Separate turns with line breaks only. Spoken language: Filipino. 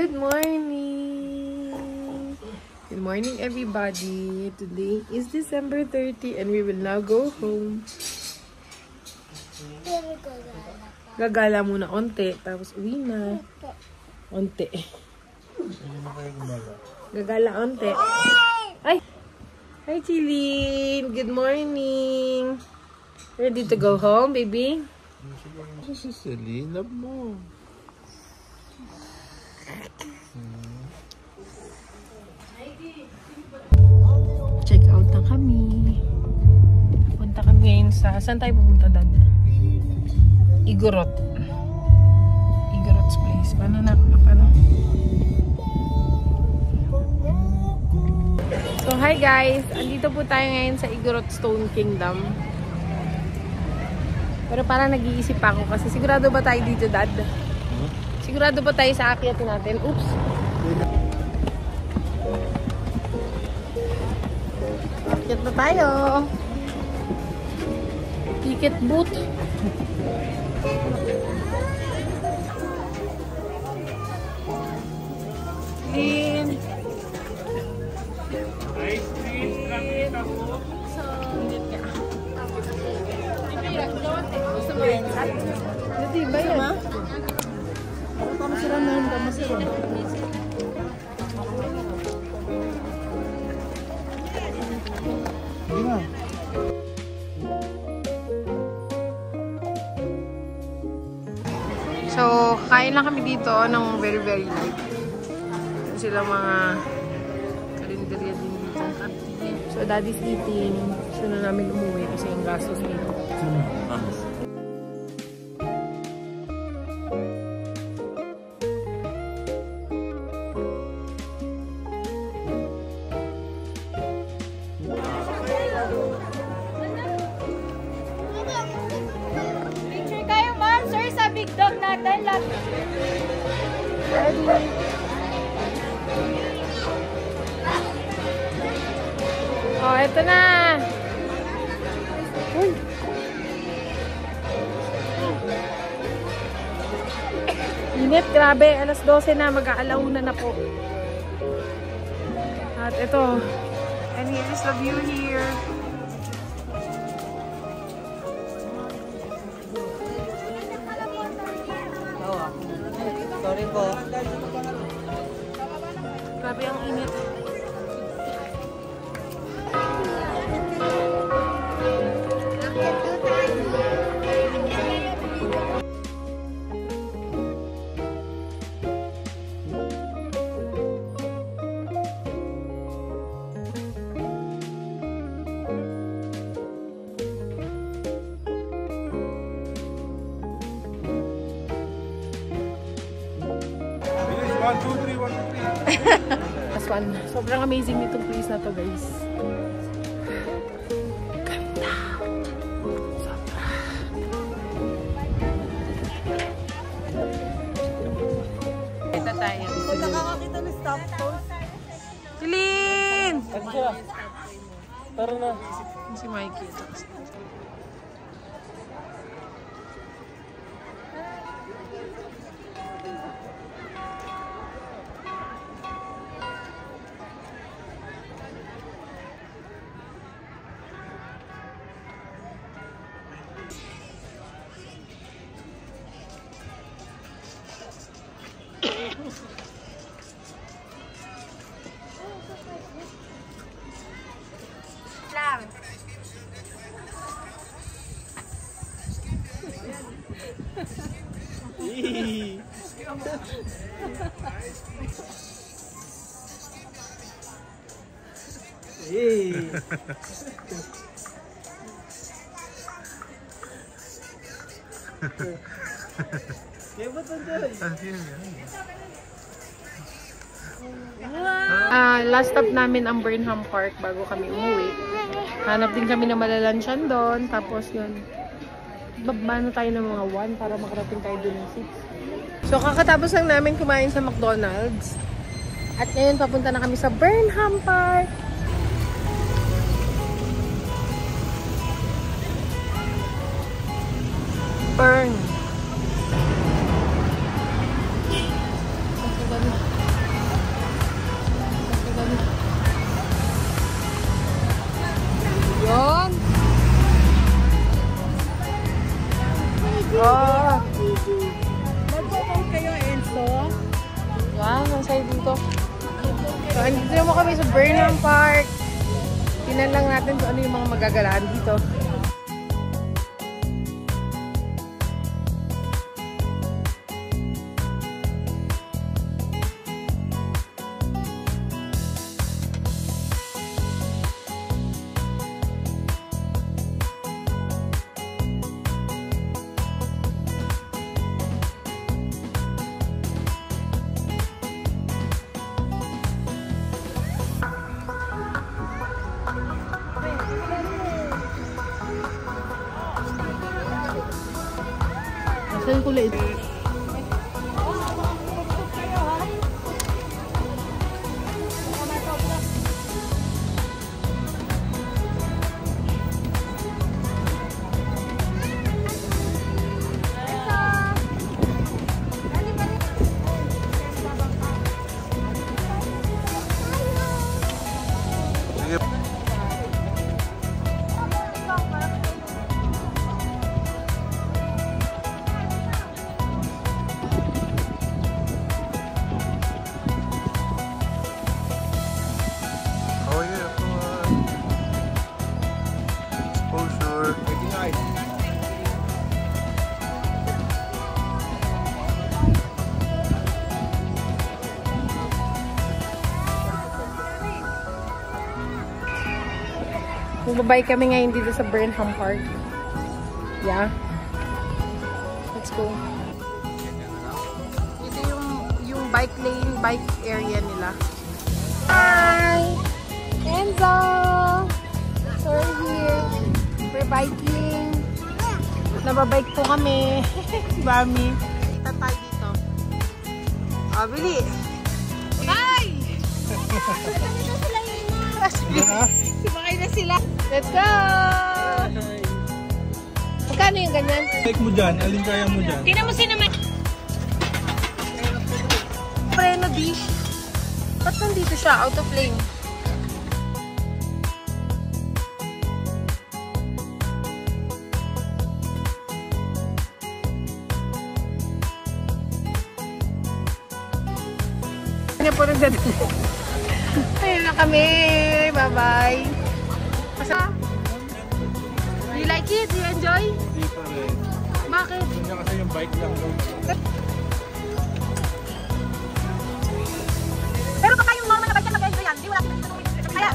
Good morning! Good morning, everybody! Today is December 30 and we will now go home. Gagala muna onte, tapos uwi na. Onte. Gagala onte. Ay! Hi, Chilin! Good morning! Ready to go home, baby?
Si Celine, love mo.
Check out na kami. Punta kami ngayon sa... Saan tayo pupunta, Dad? Igorot. Igorot's place. Paano na? Paano? So, hi guys! Andito po tayo ngayon sa Igorot Stone Kingdom. Pero parang nag-iisip pa ako kasi sigurado ba tayo dito, Dad? Sigurado ba tayo sa akyat natin? Oops! Akyat na tayo! Ticket booth! Clean!
Ice cream, kapit ako.
So, hindi ka. Gusto mo rin? Hindi ba yan?
Kamasira na yun, kamasira. Hindi na.
So, kain lang kami dito ng very light. Yan sila mga karinderya din dito. So, Daddy's eating. Gusto na namin umuwi kasi yung gastos dito.
Picture kayo, ma'am. Sir, sa big dog natin.
Oh, eto na! Uy! Init, grabe. Alas 12 na. Mag-aalauna na po. At ito. And here is the view here.
Sorry po.
Grabe ang init. Last one. Sobrang amazing nitong place na to, guys. Ganda. Sobra. Ito tayo.
Kung nakakakita ng staff post.
Celine!
Tara na.
Si Mikey.
Lang.
Last stop namin ang Burnham Park bago kami umuwi. Hanap din kami na malalansyan doon. Tapos yun, bababa na tayo ng mga 1 para makarating tayo doon ng 6. So kakatapos lang namin kumain sa McDonald's. At ngayon papunta na kami sa Burnham Park. Burn. Tingnan lang natin kung ano yung mga magagalaan dito. Saan kulay ito?
Oh yeah, come on. Exposure. Making ice.
Magbabike kami ngayon dito sa Burnham Park. Yeah. Let's go. Ito yung bike lane, bike area nila. Hi! Enzo! So we're here. We're biking. Nababike po kami. Si Bami. Kita tayo dito. Oh, bili! Hi! Sumakay na sila. Let's go! Magkano yung ganyan?
Take mo dyan. Alin kaya mo dyan?
Tingnan mo sino may...
Preno dish. Ba't nandito siya? Out of lane. Ano po nagdadala? Ayun na kami. Bye-bye. Basta? Do you like it? Do you enjoy?
Hindi pa rin.
Bakit?
Hindi kasi yung bike lang.
Pero baka yung mga nabike na mag-enjoy yan. Hindi wala sila dito. Kaya,